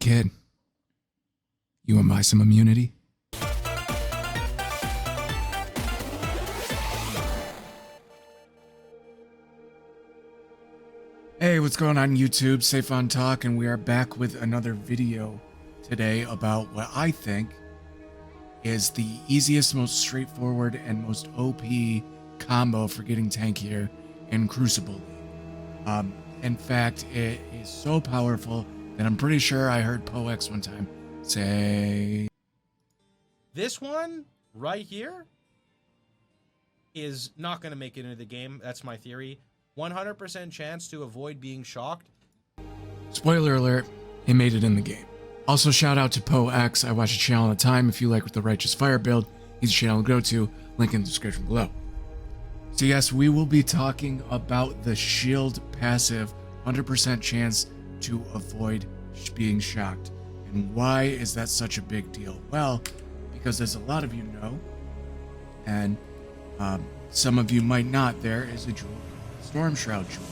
kid, you want to buy some immunity? Hey, what's going on YouTube? Safe on Talk, and we are back with another video today about what I think is the easiest, most straightforward, and most OP combo for getting tankier in Crucible. In fact, it is so powerful that I'm pretty sure I heard POE one time say... This one right here is not going to make it into the game. That's my theory. 100% chance to avoid being shocked. Spoiler alert, it made it in the game. Also, shout out to POE. I watch a channel all the time. If you like the Righteous Fire build, he's a channel to go to. Link in the description below. So yes, we will be talking about the shield passive, 100% chance to avoid being shocked. And why is that such a big deal? Well, because as a lot of you know, and some of you might not, there is a jewel called Stormshroud Jewel.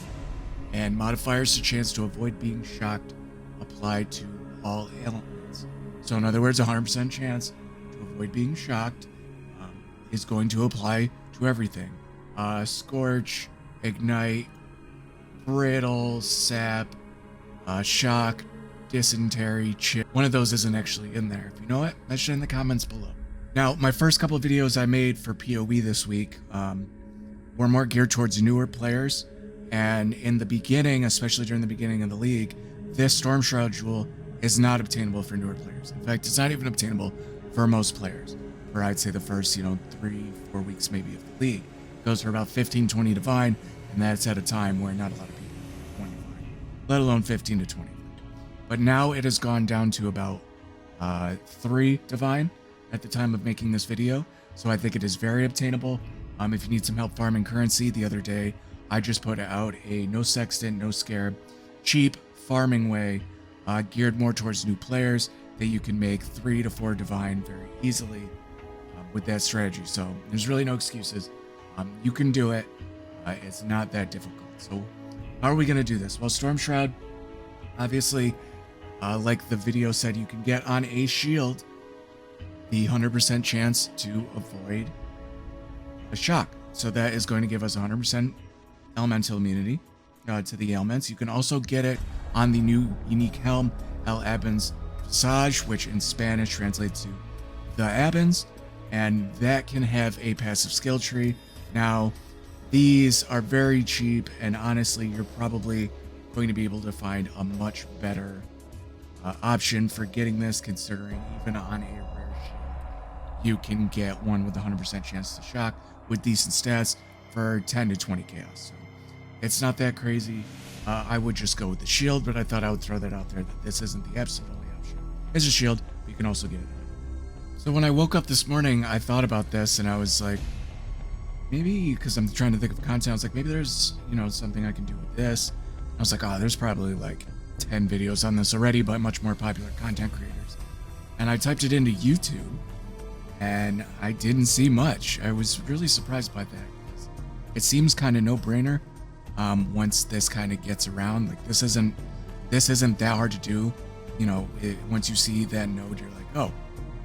And modifiers to chance to avoid being shocked apply to all elements. So in other words, 100% chance to avoid being shocked is going to apply to everything. Scorch, Ignite, Brittle, Sap, Shock, Dysentery, Chill. One of those isn't actually in there. If you know it, mention it in the comments below. Now, my first couple of videos I made for POE this week were more geared towards newer players. And in the beginning, especially during the beginning of the league, this Stormshroud Jewel is not obtainable for newer players. In fact, it's not even obtainable for most players. For I'd say the first, 3-4 weeks maybe of the league. It goes for about 15-20 divine, and that's at a time where not a lot of people have 20 divine, let alone 15 to 20. But now it has gone down to about 3 divine at the time of making this video. So I think it is very obtainable. If you need some help farming currency, the other day I just put out a no sextant, no scarab, cheap farming way geared more towards new players that you can make 3 to 4 divine very easily with that strategy. So there's really no excuses. You can do it. It's not that difficult. So how are we going to do this? Well, Stormshroud, obviously, like the video said, you can get on a shield the 100% chance to avoid a shock. So that is going to give us 100% elemental immunity to the ailments. You can also get it on the new unique helm, El Abens Visage, which in Spanish translates to the Abens, and that can have a passive skill tree. Now, these are very cheap, and honestly, you're probably going to be able to find a much better option for getting this, considering even on a rare shield, you can get one with 100% chance to shock with decent stats for 10 to 20 chaos. So it's not that crazy. I would just go with the shield, but I thought I would throw that out there that this isn't the absolute only option. It's a shield, but you can also get it. So when I woke up this morning, I thought about this, and I was like, maybe, because I'm trying to think of content, I was like, maybe there's, something I can do with this. I was like, oh, there's probably like 10 videos on this already by much more popular content creators. And I typed it into YouTube, and I didn't see much. I was really surprised by that. It seems kind of no-brainer once this kind of gets around. Like, this isn't that hard to do. Once you see that node, you're like, oh,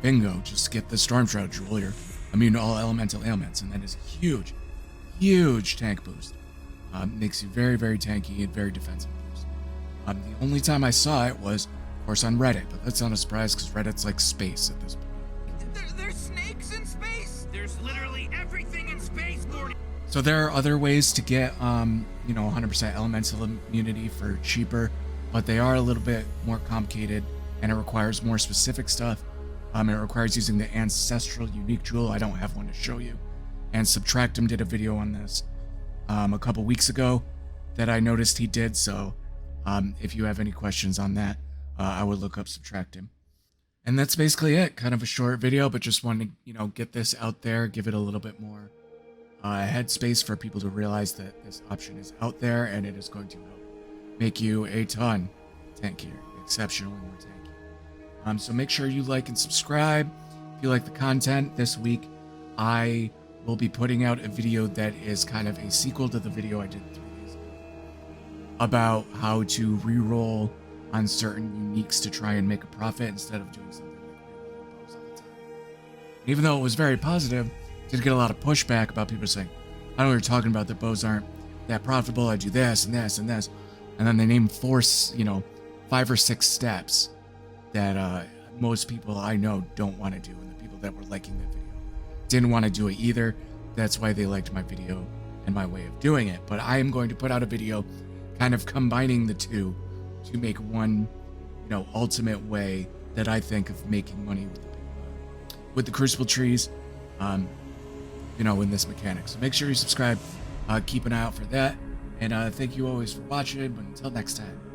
bingo, just get the Stormshroud Jewel. You're immune to all elemental ailments, and that is huge, huge tank boost. Makes you very, very tanky and very defensive boost. The only time I saw it was, of course, on Reddit, but that's not a surprise because Reddit's like space at this point. There's snakes in space. There's literally everything in space, Gordy. So there are other ways to get, 100% elemental immunity for cheaper, but they are a little bit more complicated, and it requires more specific stuff. It requires using the ancestral unique jewel. I don't have one to show you. And Subtractum did a video on this a couple weeks ago that I noticed he did. So if you have any questions on that, I would look up Subtractum. And that's basically it. Kind of a short video, but just wanted to, get this out there, give it a little bit more headspace for people to realize that this option is out there, and it is going to help make you a ton tankier, exceptionally more tanky. So make sure you like and subscribe if you like the content. This week, I will be putting out a video that is kind of a sequel to the video I did 3 days ago about how to re-roll on certain uniques to try and make a profit instead of doing something like reloading bows all the time. Even though it was very positive, I did get a lot of pushback about people saying, I know what you're talking about, the bows aren't that profitable, I do this and this and this. And then they named 5 or 6 steps that most people I know don't want to do, and the people that were liking that video didn't want to do it either. That's why they liked my video and my way of doing it. But I am going to put out a video kind of combining the two to make one, ultimate way that I think of making money with the Crucible trees, in this mechanic. So make sure you subscribe, keep an eye out for that, and thank you always for watching, but until next time.